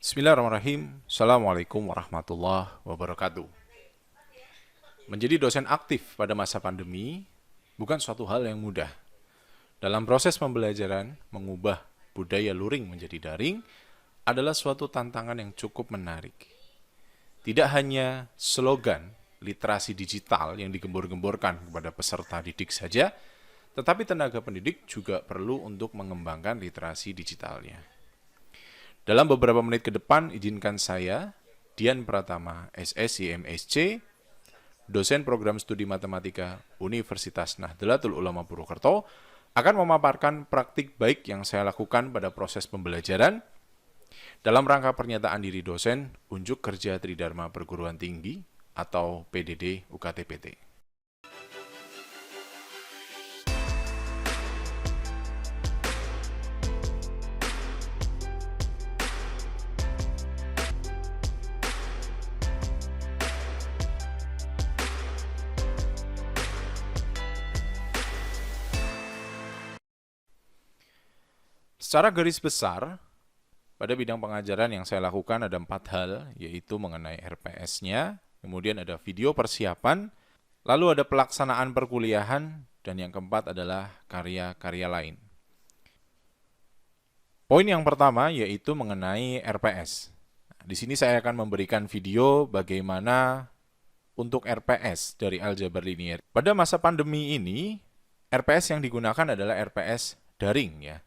Bismillahirrahmanirrahim. Assalamualaikum warahmatullahi wabarakatuh. Menjadi dosen aktif pada masa pandemi bukan suatu hal yang mudah. Dalam proses pembelajaran, mengubah budaya luring menjadi daring adalah suatu tantangan yang cukup menarik. Tidak hanya slogan literasi digital yang digembor-gemborkan kepada peserta didik saja, tetapi tenaga pendidik juga perlu untuk mengembangkan literasi digitalnya. Dalam beberapa menit ke depan, izinkan saya, Dian Pratama, SSIMSC, dosen program studi matematika Universitas Nahdlatul Ulama Purwokerto, akan memaparkan praktik baik yang saya lakukan pada proses pembelajaran dalam rangka pernyataan diri dosen Unjuk Kerja Tridharma Perguruan Tinggi atau PDD UKT-PT. Secara garis besar, pada bidang pengajaran yang saya lakukan ada 4 hal, yaitu mengenai RPS-nya, kemudian ada video persiapan, lalu ada pelaksanaan perkuliahan, dan yang keempat adalah karya-karya lain. Poin yang pertama yaitu mengenai RPS. Di sini saya akan memberikan video bagaimana untuk RPS dari aljabar linier. Pada masa pandemi ini, RPS yang digunakan adalah RPS daring ya.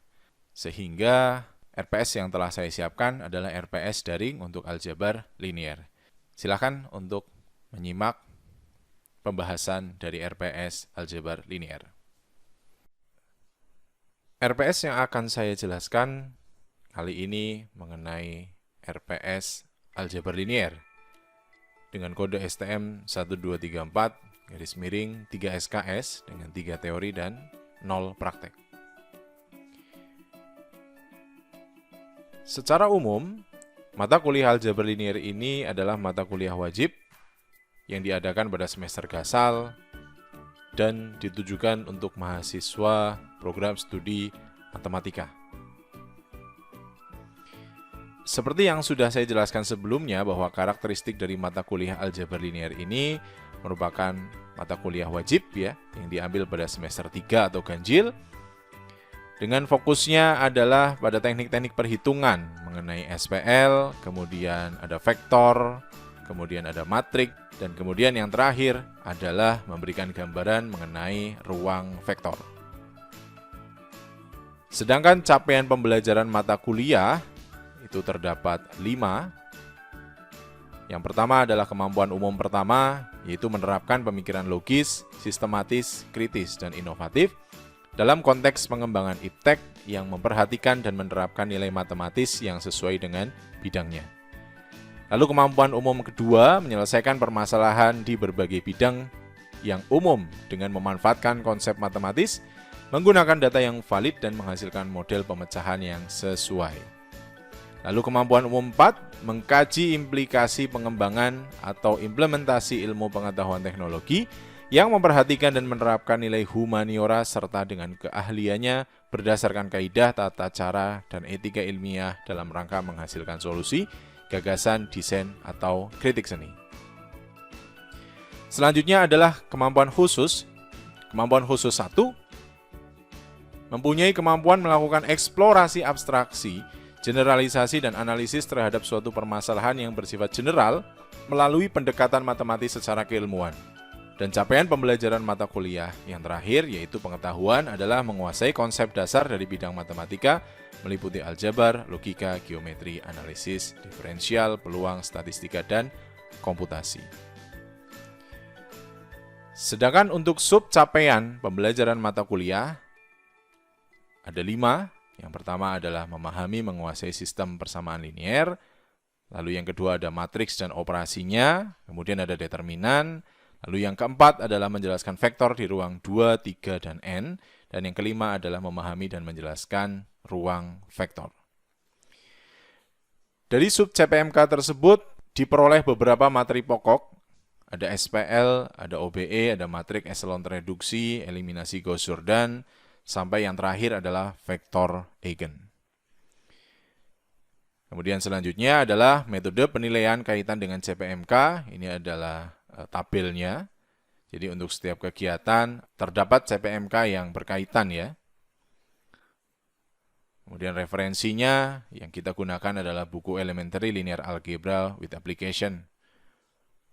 Sehingga RPS yang telah saya siapkan adalah RPS daring untuk aljabar linier. Silakan untuk menyimak pembahasan dari RPS aljabar linier. RPS yang akan saya jelaskan kali ini mengenai RPS aljabar linier dengan kode STM 1234-3SKS dengan 3 teori dan 0 praktek. Secara umum, mata kuliah aljabar linier ini adalah mata kuliah wajib yang diadakan pada semester gasal dan ditujukan untuk mahasiswa program studi matematika. Seperti yang sudah saya jelaskan sebelumnya bahwa karakteristik dari mata kuliah aljabar linier ini merupakan mata kuliah wajib ya yang diambil pada semester 3 atau ganjil. Dengan fokusnya adalah pada teknik-teknik perhitungan mengenai SPL, kemudian ada vektor, kemudian ada matrik, dan kemudian yang terakhir adalah memberikan gambaran mengenai ruang vektor. Sedangkan capaian pembelajaran mata kuliah itu terdapat 5. Yang pertama adalah kemampuan umum pertama, yaitu menerapkan pemikiran logis, sistematis, kritis, dan inovatif dalam konteks pengembangan iptek yang memperhatikan dan menerapkan nilai matematis yang sesuai dengan bidangnya. Lalu kemampuan umum kedua, menyelesaikan permasalahan di berbagai bidang yang umum dengan memanfaatkan konsep matematis, menggunakan data yang valid dan menghasilkan model pemecahan yang sesuai. Lalu kemampuan umum 4, mengkaji implikasi pengembangan atau implementasi ilmu pengetahuan teknologi yang memperhatikan dan menerapkan nilai humaniora serta dengan keahliannya berdasarkan kaidah, tata cara, dan etika ilmiah dalam rangka menghasilkan solusi, gagasan, desain, atau kritik seni. Selanjutnya adalah kemampuan khusus. Kemampuan khusus 1, mempunyai kemampuan melakukan eksplorasi abstraksi, generalisasi, dan analisis terhadap suatu permasalahan yang bersifat general melalui pendekatan matematis secara keilmuan. Dan capaian pembelajaran mata kuliah yang terakhir yaitu pengetahuan adalah menguasai konsep dasar dari bidang matematika meliputi aljabar, logika, geometri, analisis, diferensial, peluang, statistika, dan komputasi. Sedangkan untuk sub capaian pembelajaran mata kuliah ada 5. Yang pertama adalah memahami menguasai sistem persamaan linier, lalu yang kedua ada matriks dan operasinya, kemudian ada determinan. Lalu yang keempat adalah menjelaskan vektor di ruang 2, 3, dan N. Dan yang kelima adalah memahami dan menjelaskan ruang vektor. Dari sub CPMK tersebut diperoleh beberapa materi pokok. Ada SPL, ada OBE, ada matrik eselon reduksi, eliminasi Gauss-Jordan, sampai yang terakhir adalah vektor eigen. Kemudian selanjutnya adalah metode penilaian kaitan dengan CPMK. Ini adalah tabelnya. Jadi untuk setiap kegiatan terdapat CPMK yang berkaitan ya. Kemudian referensinya yang kita gunakan adalah buku Elementary Linear Algebra with Application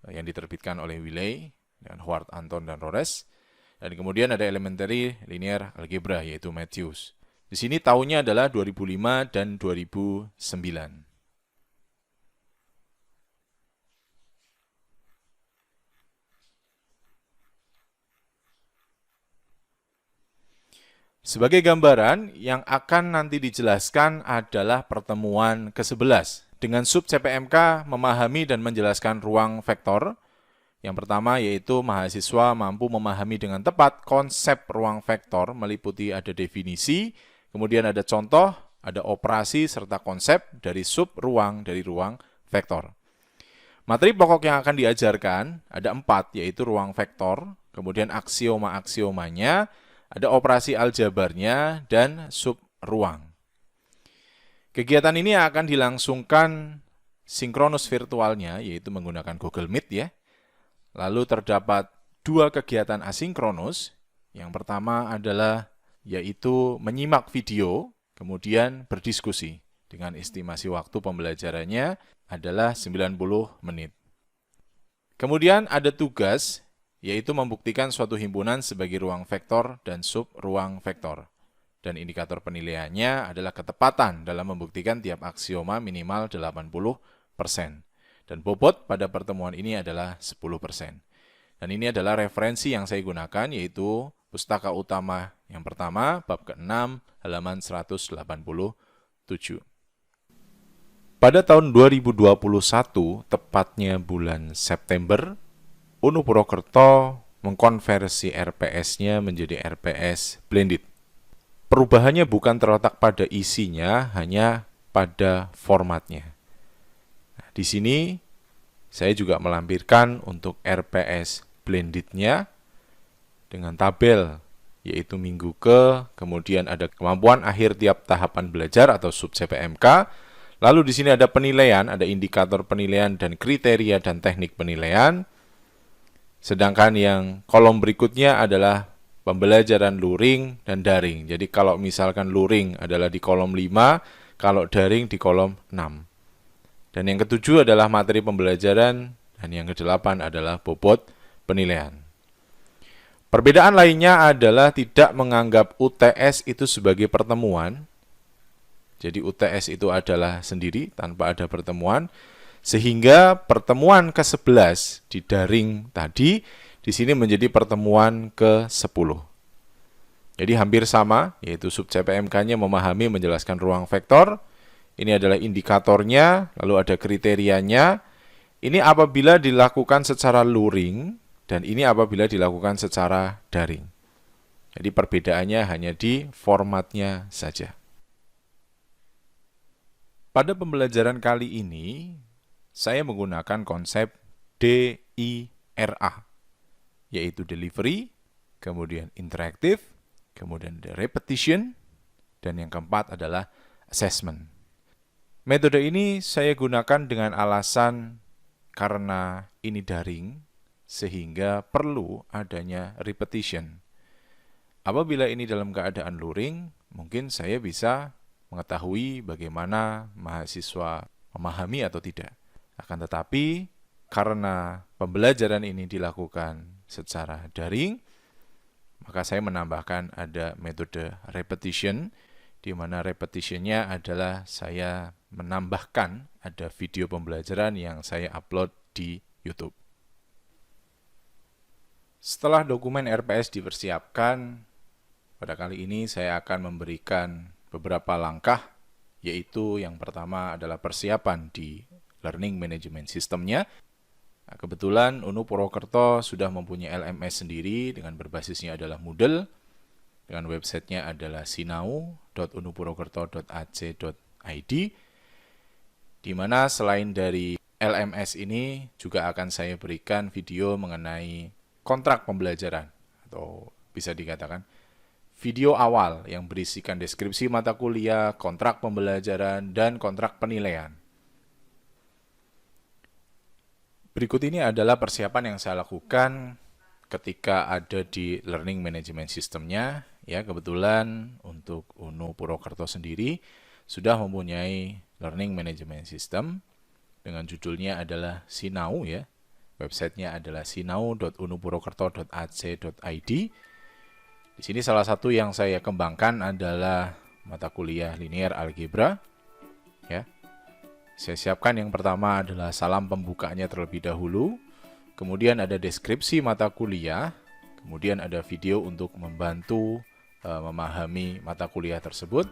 yang diterbitkan oleh Wiley dengan Howard, Anton, dan Rores. Dan kemudian ada Elementary Linear Algebra yaitu Matthews. Di sini tahunnya adalah 2005 dan 2009. Sebagai gambaran, yang akan nanti dijelaskan adalah pertemuan ke-11. Dengan sub CPMK memahami dan menjelaskan ruang vektor. Yang pertama yaitu mahasiswa mampu memahami dengan tepat konsep ruang vektor, meliputi ada definisi, kemudian ada contoh, ada operasi, serta konsep dari sub ruang dari ruang vektor. Materi pokok yang akan diajarkan ada 4, yaitu ruang vektor, kemudian aksioma-aksiomanya, ada operasi aljabarnya, dan sub ruang. Kegiatan ini akan dilangsungkan sinkronus virtualnya, yaitu menggunakan Google Meet ya. Lalu terdapat 2 kegiatan asinkronus. Yang pertama adalah yaitu menyimak video, kemudian berdiskusi. Dengan estimasi waktu pembelajarannya adalah 90 menit. Kemudian ada tugas, yaitu membuktikan suatu himpunan sebagai ruang vektor dan sub ruang vektor. Dan indikator penilaiannya adalah ketepatan dalam membuktikan tiap aksioma minimal 80%. Dan bobot pada pertemuan ini adalah 10%. Dan ini adalah referensi yang saya gunakan, yaitu Pustaka Utama yang pertama, bab ke-6, halaman 187. Pada tahun 2021, tepatnya bulan September, UNU Purwokerto mengkonversi RPS-nya menjadi RPS blended. Perubahannya bukan terletak pada isinya, hanya pada formatnya. Nah, di sini saya juga melampirkan untuk RPS blended-nya dengan tabel, yaitu minggu kemudian ada kemampuan akhir tiap tahapan belajar atau sub CPMK. Lalu di sini ada penilaian, ada indikator penilaian dan kriteria dan teknik penilaian. Sedangkan yang kolom berikutnya adalah pembelajaran luring dan daring. Jadi kalau misalkan luring adalah di kolom 5, kalau daring di kolom 6. Dan yang ketujuh adalah materi pembelajaran, dan yang kedelapan adalah bobot penilaian. Perbedaan lainnya adalah tidak menganggap UTS itu sebagai pertemuan. Jadi UTS itu adalah sendiri tanpa ada pertemuan, sehingga pertemuan ke-11 di daring tadi di sini menjadi pertemuan ke-10. Jadi hampir sama, yaitu sub CPMK-nya memahami menjelaskan ruang vektor. Ini adalah indikatornya, lalu ada kriterianya. Ini apabila dilakukan secara luring, dan ini apabila dilakukan secara daring. Jadi perbedaannya hanya di formatnya saja. Pada pembelajaran kali ini, saya menggunakan konsep DIRA, yaitu delivery, kemudian interactive, kemudian repetition, dan yang keempat adalah assessment. Metode ini saya gunakan dengan alasan karena ini daring, sehingga perlu adanya repetition. Apabila ini dalam keadaan luring, mungkin saya bisa mengetahui bagaimana mahasiswa memahami atau tidak. Akan tetapi, karena pembelajaran ini dilakukan secara daring, maka saya menambahkan ada metode repetition, di mana repetitionnya adalah saya menambahkan ada video pembelajaran yang saya upload di YouTube. Setelah dokumen RPS dipersiapkan, pada kali ini saya akan memberikan beberapa langkah, yaitu yang pertama adalah persiapan di Learning Management System-nya. Nah, kebetulan UNU Purwokerto sudah mempunyai LMS sendiri dengan berbasisnya adalah Moodle, dengan websitenya adalah sinau.unupurwokerto.ac.id, di mana selain dari LMS ini juga akan saya berikan video mengenai kontrak pembelajaran, atau bisa dikatakan video awal yang berisikan deskripsi mata kuliah, kontrak pembelajaran, dan kontrak penilaian. Berikut ini adalah persiapan yang saya lakukan ketika ada di Learning Management System-nya. Ya, kebetulan untuk UNU Purwokerto sendiri sudah mempunyai Learning Management System dengan judulnya adalah Sinau ya. Websitenya adalah sinau.unupurwokerto.ac.id. Di sini salah satu yang saya kembangkan adalah mata kuliah linear algebra. Ya. Saya siapkan yang pertama adalah salam pembukanya terlebih dahulu. Kemudian ada deskripsi mata kuliah. Kemudian ada video untuk membantu memahami mata kuliah tersebut.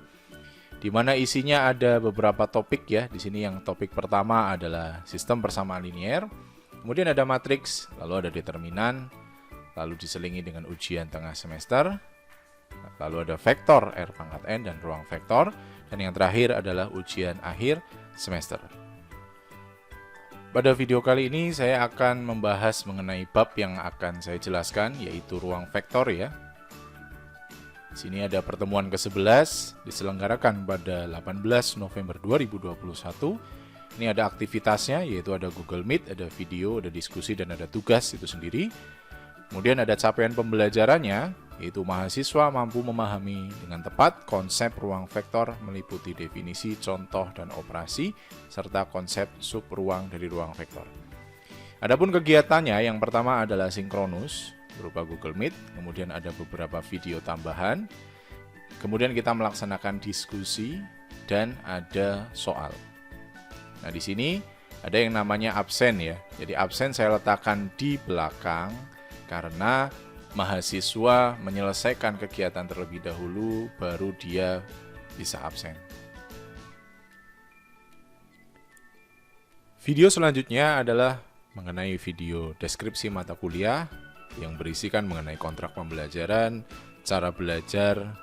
Di mana isinya ada beberapa topik ya. Di sini yang topik pertama adalah sistem persamaan linear. Kemudian ada matriks, lalu ada determinan, lalu diselingi dengan ujian tengah semester, lalu ada vektor R pangkat N dan ruang vektor, dan yang terakhir adalah ujian akhir semester. Pada video kali ini saya akan membahas mengenai bab yang akan saya jelaskan, yaitu ruang vektor ya. Di sini ada pertemuan ke-11, diselenggarakan pada 18 November 2021. Ini ada aktivitasnya, yaitu ada Google Meet, ada video, ada diskusi, dan ada tugas itu sendiri. Kemudian ada capaian pembelajarannya, yaitu mahasiswa mampu memahami dengan tepat konsep ruang vektor meliputi definisi, contoh, dan operasi, serta konsep subruang dari ruang vektor. Adapun kegiatannya, yang pertama adalah sinkronus, berupa Google Meet, kemudian ada beberapa video tambahan, kemudian kita melaksanakan diskusi, dan ada soal. Nah, di sini ada yang namanya absen ya. Jadi absen saya letakkan di belakang karena mahasiswa menyelesaikan kegiatan terlebih dahulu baru dia bisa absen. Video selanjutnya adalah mengenai video deskripsi mata kuliah yang berisikan mengenai kontrak pembelajaran, cara belajar,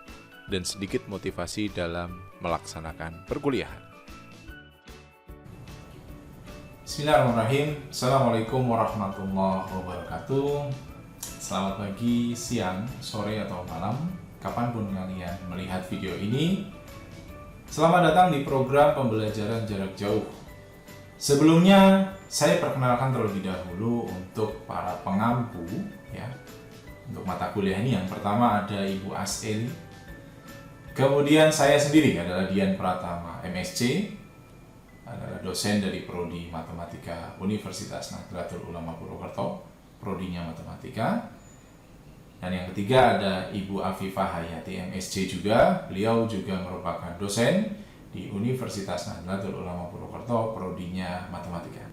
dan sedikit motivasi dalam melaksanakan perkuliahan. Bismillahirrahmanirrahim. Assalamualaikum warahmatullahi wabarakatuh. Selamat pagi, siang, sore, atau malam, kapanpun kalian melihat video ini. Selamat datang di program pembelajaran jarak jauh. Sebelumnya, saya perkenalkan terlebih dahulu untuk para pengampu ya. Untuk mata kuliah ini yang pertama ada Ibu Asel. Kemudian saya sendiri adalah Dian Pratama, MSc, adalah dosen dari Prodi Matematika Universitas Nahdlatul Ulama Purwokerto, prodinya Matematika. Dan yang ketiga ada Ibu Afifah Hayati, MSc juga. Beliau juga merupakan dosen di Universitas Nahdlatul Ulama Purwokerto, prodinya Matematika.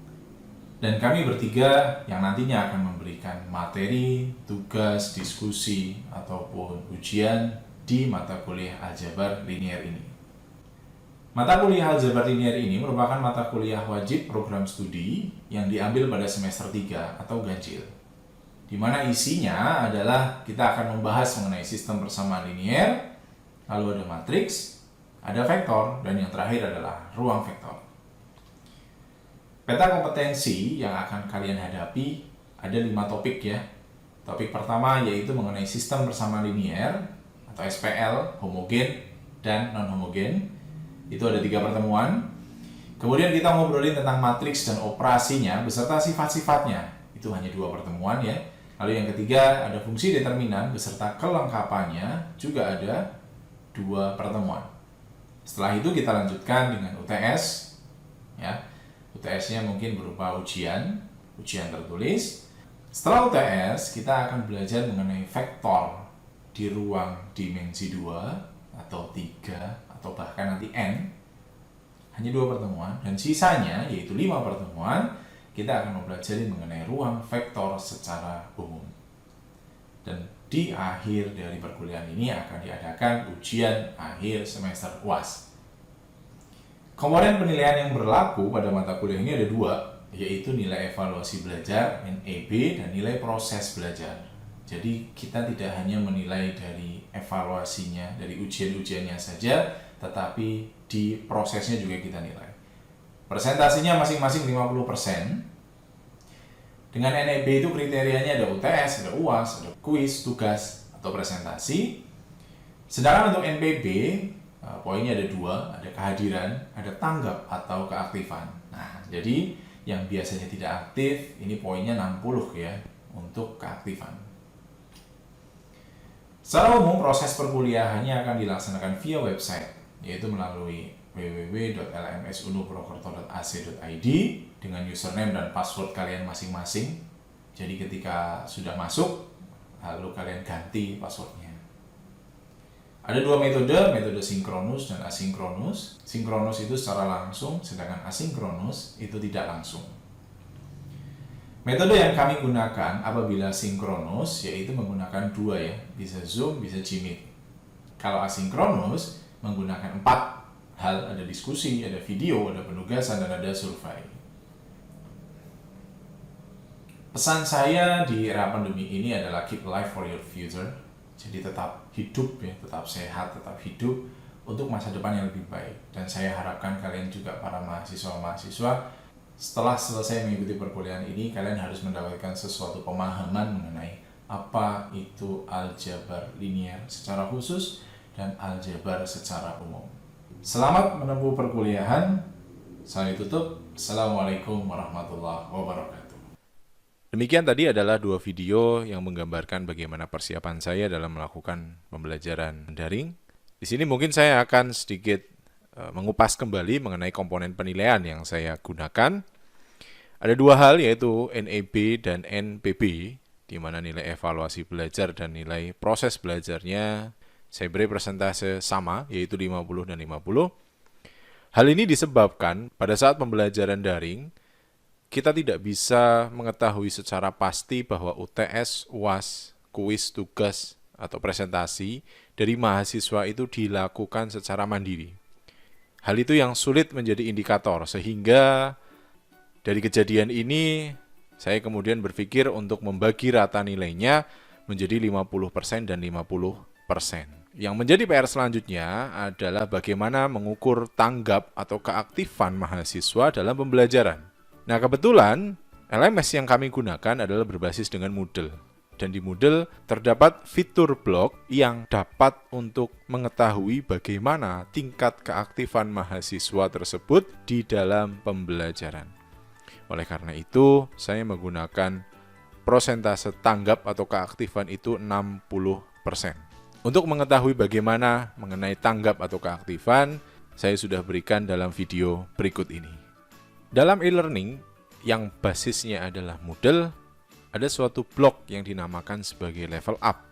Dan kami bertiga yang nantinya akan memberikan materi, tugas, diskusi, ataupun ujian di mata kuliah aljabar linear ini. Mata kuliah aljabar linear ini merupakan mata kuliah wajib program studi yang diambil pada semester 3 atau ganjil. Di mana isinya adalah kita akan membahas mengenai sistem persamaan linear, lalu ada matriks, ada vektor, dan yang terakhir adalah ruang vektor. Peta kompetensi yang akan kalian hadapi ada 5 topik ya. Topik pertama yaitu mengenai sistem persamaan linear atau SPL, homogen dan non-homogen. Itu ada 3 pertemuan. Kemudian kita ngobrolin tentang matriks dan operasinya beserta sifat-sifatnya. Itu hanya 2 pertemuan ya. Lalu yang ketiga ada fungsi determinan beserta kelengkapannya, juga ada 2 pertemuan. Setelah itu kita lanjutkan dengan UTS ya. UTS-nya mungkin berupa ujian tertulis. Setelah UTS kita akan belajar mengenai vektor di ruang dimensi 2 atau 3 atau bahkan nanti N. Hanya 2 pertemuan, dan sisanya yaitu 5 pertemuan kita akan mempelajari mengenai ruang vektor secara umum. Dan di akhir dari perkuliahan ini akan diadakan ujian akhir semester UAS. Komponen penilaian yang berlaku pada mata kuliah ini ada 2, yaitu nilai evaluasi belajar (NEB) dan nilai proses belajar. Jadi kita tidak hanya menilai dari evaluasinya, dari ujian-ujiannya saja, tetapi di prosesnya juga kita nilai. Presentasinya masing-masing 50%. Dengan NEB itu kriterianya ada UTS, ada UAS, ada kuis, tugas, atau presentasi. Sedangkan untuk NPB, poinnya ada dua, ada kehadiran, ada tanggap atau keaktifan. Nah, jadi yang biasanya tidak aktif, ini poinnya 60 ya, untuk keaktifan. Secara umum, proses perkuliahannya akan dilaksanakan via website, yaitu melalui www.lmsunuprokerto.ac.id dengan username dan password kalian masing-masing. Jadi ketika sudah masuk, lalu kalian ganti passwordnya. Ada dua metode sinkronus dan asinkronus. Sinkronus itu secara langsung, sedangkan asinkronus itu tidak langsung. Metode yang kami gunakan apabila sinkronus yaitu menggunakan dua ya, bisa Zoom, bisa Jmeet. Kalau asinkronus menggunakan 4 hal, ada diskusi, ada video, ada penugasan, dan ada survei. Pesan saya di era pandemi ini adalah keep alive for your future. Jadi tetap hidup ya, tetap sehat, tetap hidup untuk masa depan yang lebih baik. Dan saya harapkan kalian juga para mahasiswa-mahasiswa setelah selesai mengikuti perkuliahan ini, kalian harus mendapatkan sesuatu pemahaman mengenai apa itu aljabar linear secara khusus dan aljabar secara umum. Selamat menempuh perkuliahan. Saya tutup. Assalamualaikum warahmatullahi wabarakatuh. Demikian tadi adalah 2 video yang menggambarkan bagaimana persiapan saya dalam melakukan pembelajaran daring. Di sini mungkin saya akan sedikit mengupas kembali mengenai komponen penilaian yang saya gunakan. Ada 2 hal, yaitu NEB dan NPB, di mana nilai evaluasi belajar dan nilai proses belajarnya saya beri persentase sama, yaitu 50 dan 50. Hal ini disebabkan pada saat pembelajaran daring, kita tidak bisa mengetahui secara pasti bahwa UTS, UAS, kuis, tugas, atau presentasi dari mahasiswa itu dilakukan secara mandiri. Hal itu yang sulit menjadi indikator, sehingga dari kejadian ini saya kemudian berpikir untuk membagi rata nilainya menjadi 50% dan 50%. Yang menjadi PR selanjutnya adalah bagaimana mengukur tanggap atau keaktifan mahasiswa dalam pembelajaran. Nah, kebetulan LMS yang kami gunakan adalah berbasis dengan Moodle. Dan di Moodle terdapat fitur blog yang dapat untuk mengetahui bagaimana tingkat keaktifan mahasiswa tersebut di dalam pembelajaran. Oleh karena itu, saya menggunakan persentase tanggap atau keaktifan itu 60%. Untuk mengetahui bagaimana mengenai tanggap atau keaktifan, saya sudah berikan dalam video berikut ini. Dalam e-learning yang basisnya adalah Moodle, ada suatu blok yang dinamakan sebagai level up,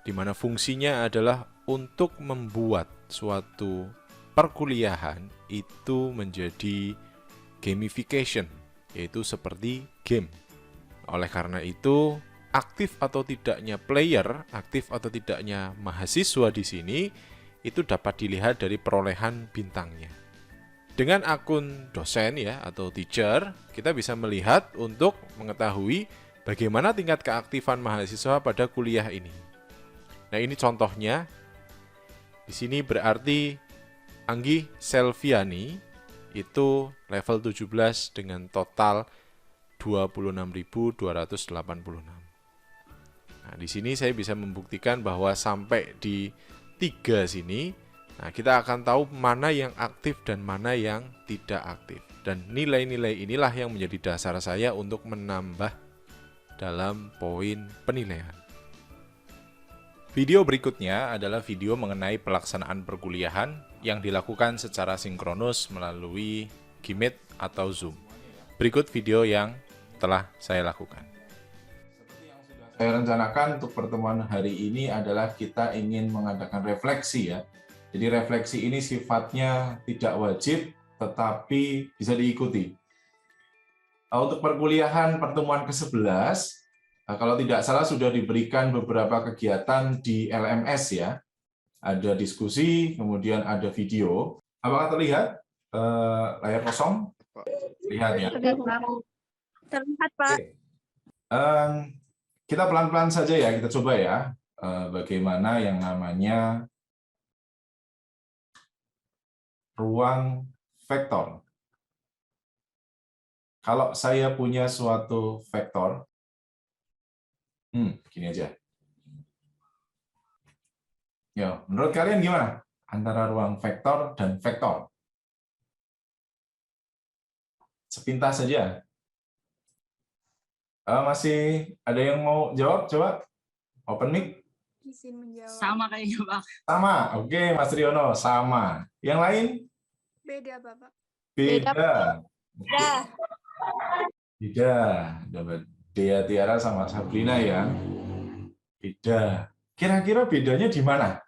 di mana fungsinya adalah untuk membuat suatu perkuliahan itu menjadi gamification, yaitu seperti game. Oleh karena itu, aktif atau tidaknya player, aktif atau tidaknya mahasiswa di sini, itu dapat dilihat dari perolehan bintangnya. Dengan akun dosen ya atau teacher, kita bisa melihat untuk mengetahui bagaimana tingkat keaktifan mahasiswa pada kuliah ini. Nah, ini contohnya. Di sini berarti Anggi Selviani itu level 17 dengan total 26.286. Nah, di sini saya bisa membuktikan bahwa sampai di 3 sini, nah, kita akan tahu mana yang aktif dan mana yang tidak aktif. Dan nilai-nilai inilah yang menjadi dasar saya untuk menambah dalam poin penilaian. Video berikutnya adalah video mengenai pelaksanaan perkuliahan yang dilakukan secara sinkronus melalui Gmeet atau Zoom. Berikut video yang telah saya lakukan. Seperti yang sudah saya rencanakan untuk pertemuan hari ini adalah kita ingin mengadakan refleksi ya. Jadi refleksi ini sifatnya tidak wajib, tetapi bisa diikuti. Untuk perkuliahan pertemuan ke-11, kalau tidak salah sudah diberikan beberapa kegiatan di LMS ya. Ada diskusi, kemudian ada video. Apakah terlihat layar kosong? Lihat ya. Terlihat, Pak. Oke. Kita pelan-pelan saja ya, kita coba ya. Bagaimana yang namanya ruang vektor. Kalau saya punya suatu vektor, gini aja. Ya, menurut kalian gimana? Antara ruang vektor dan vektor. Sepintas saja. Masih ada yang mau jawab? Coba. Open mic. Izin menjawab. Sama kayaknya, Bang. Sama. Oke, Mas Riono. Sama. Yang lain? Beda, Bapak. Beda. Beda. Beda. Dapat Dea Tiara sama Sabrina ya. Beda. Kira-kira bedanya di mana?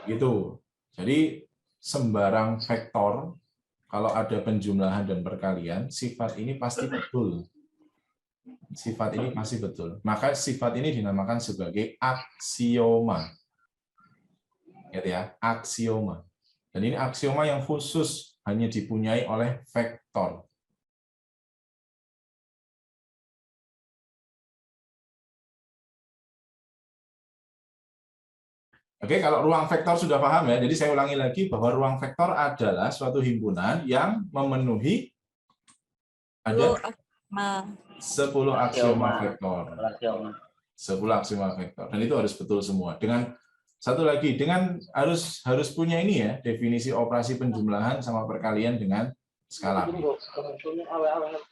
Gitu. Jadi sembarang vektor kalau ada penjumlahan dan perkalian, sifat ini pasti betul. Sifat ini pasti betul. Maka sifat ini dinamakan sebagai aksioma. Ya, aksioma. Dan ini aksioma yang khusus hanya dipunyai oleh vektor. Oke, kalau ruang vektor sudah paham ya. Jadi saya ulangi lagi bahwa ruang vektor adalah suatu himpunan yang memenuhi ada 10 aksioma vektor. 10 aksioma vektor. Dan itu harus betul semua. Dengan satu lagi, dengan harus punya ini ya, definisi operasi penjumlahan sama perkalian dengan skalar.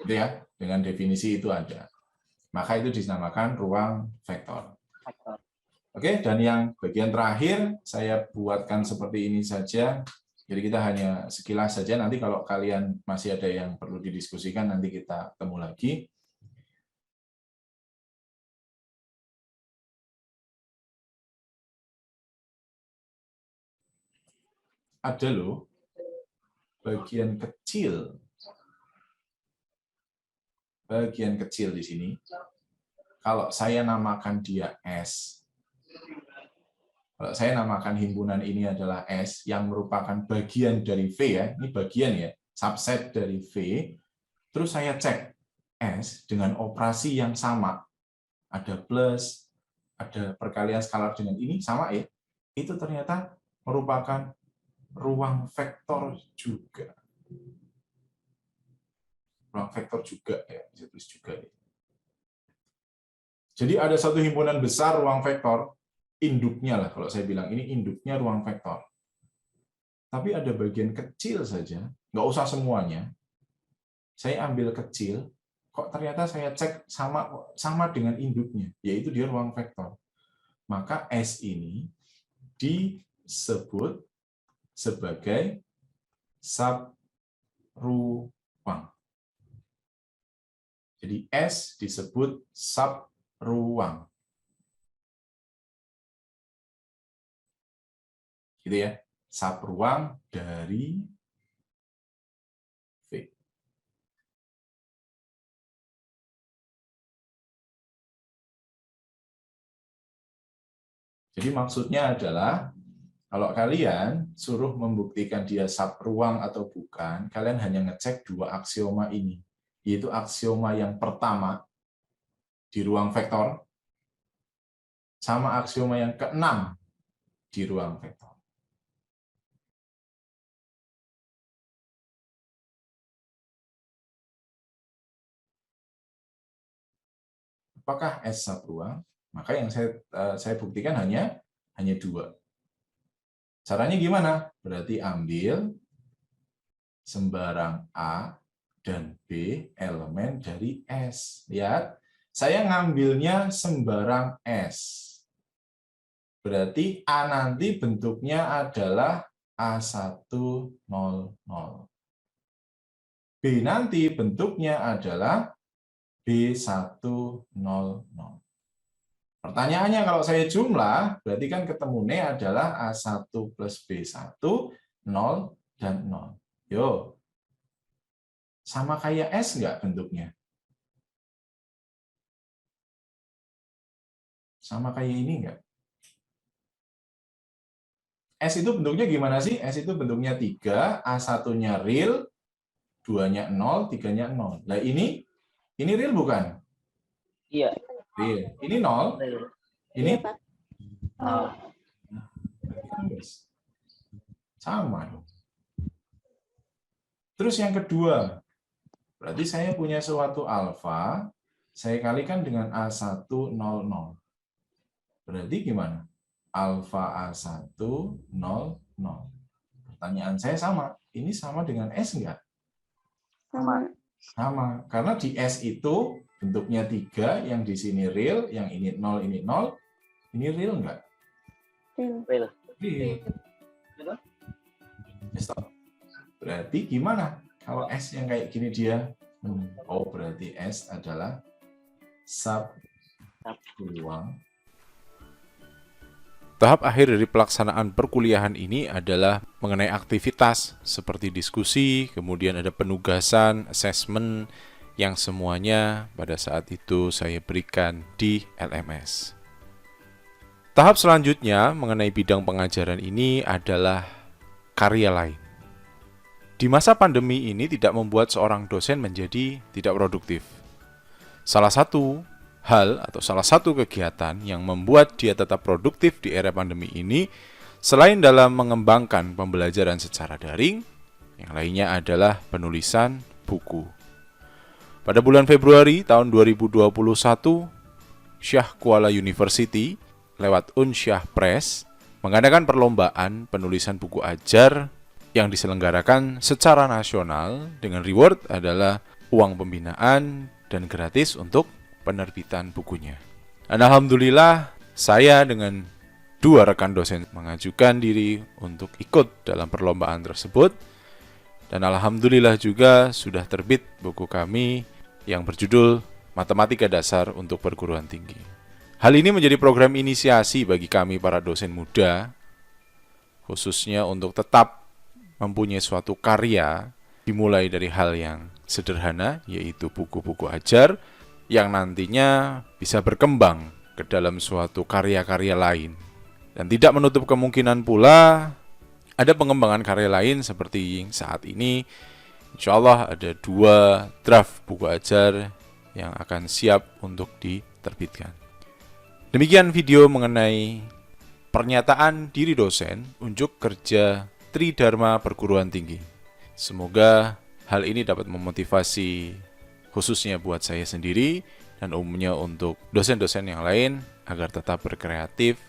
Itu ya, dengan definisi itu ada. Maka itu dinamakan ruang vektor. Oke, dan yang bagian terakhir saya buatkan seperti ini saja. Jadi kita hanya sekilas saja. Nanti kalau kalian masih ada yang perlu didiskusikan, nanti kita ketemu lagi. Ada loh bagian kecil di sini. Kalau saya namakan dia S, kalau saya namakan himpunan ini adalah S yang merupakan bagian dari V ya, ini bagian ya, subset dari V. Terus saya cek S dengan operasi yang sama, ada plus, ada perkalian skalar dengan ini sama ya, itu ternyata merupakan ruang vektor juga. Ruang vektor juga ya, bisa tulis juga ya. Jadi ada satu himpunan besar ruang vektor, induknya lah kalau saya bilang ini induknya ruang vektor. Tapi ada bagian kecil saja, nggak usah semuanya. Saya ambil kecil, kok ternyata saya cek sama dengan induknya, yaitu dia ruang vektor. Maka S ini disebut sebagai subruang. Jadi S disebut subruang. Gitu ya, subruang dari V. Jadi maksudnya adalah kalau kalian suruh membuktikan dia subruang atau bukan, kalian hanya ngecek dua aksioma ini, yaitu aksioma yang pertama di ruang vektor sama aksioma yang keenam di ruang vektor. Apakah S subruang? Maka yang saya buktikan hanya dua. Caranya gimana? Berarti ambil sembarang A dan B elemen dari S. Lihat, saya ngambilnya sembarang S. Berarti A nanti bentuknya adalah A100. B nanti bentuknya adalah B100. Pertanyaannya kalau saya jumlah, berarti kan ketemunya adalah A1 plus B1, 0 dan 0. Yo, sama kayak S nggak bentuknya? Sama kayak ini nggak? S itu bentuknya gimana sih? S itu bentuknya 3, A1-nya real, 2-nya 0, 3-nya 0. Nah ini real bukan? Iya. Real. Ini 0. Ini? Sama dong. Terus yang kedua, berarti saya punya suatu alfa, saya kalikan dengan A100. Berarti gimana? Alfa A1, 0, 0. Pertanyaan saya sama, ini sama dengan S enggak? Sama. Sama, karena di S itu bentuknya 3, yang di sini real, yang ini 0, ini 0, ini real enggak? Real. Real. Stop. Berarti gimana kalau S yang kayak gini dia? Oh, berarti S adalah sub peluang. Tahap akhir dari pelaksanaan perkuliahan ini adalah mengenai aktivitas seperti diskusi, kemudian ada penugasan, assessment, yang semuanya pada saat itu saya berikan di LMS. Tahap selanjutnya mengenai bidang pengajaran ini adalah karya lain. Di masa pandemi ini tidak membuat seorang dosen menjadi tidak produktif. Salah satu hal atau salah satu kegiatan yang membuat dia tetap produktif di era pandemi ini, selain dalam mengembangkan pembelajaran secara daring, yang lainnya adalah penulisan buku. Pada bulan Februari tahun 2021, Syah Kuala University lewat Unsyah Press mengadakan perlombaan penulisan buku ajar yang diselenggarakan secara nasional dengan reward adalah uang pembinaan dan gratis untuk penerbitan bukunya. Dan alhamdulillah saya dengan 2 rekan dosen mengajukan diri untuk ikut dalam perlombaan tersebut. Dan alhamdulillah juga sudah terbit buku kami yang berjudul Matematika Dasar untuk Perguruan Tinggi. Hal ini menjadi program inisiasi bagi kami para dosen muda, khususnya untuk tetap mempunyai suatu karya dimulai dari hal yang sederhana, yaitu buku-buku ajar, yang nantinya bisa berkembang ke dalam suatu karya-karya lain. Dan tidak menutup kemungkinan pula ada pengembangan karya lain seperti saat ini. Insya Allah ada 2 draft buku ajar yang akan siap untuk diterbitkan. Demikian video mengenai pernyataan diri dosen unjuk kerja Tridharma Perguruan Tinggi. Semoga hal ini dapat memotivasi khususnya buat saya sendiri dan umumnya untuk dosen-dosen yang lain agar tetap berkreatif,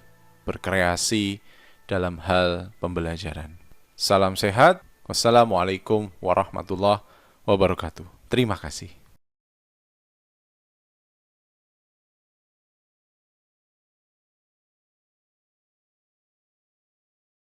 berkreasi dalam hal pembelajaran. Salam sehat. Wassalamualaikum warahmatullahi wabarakatuh. Terima kasih.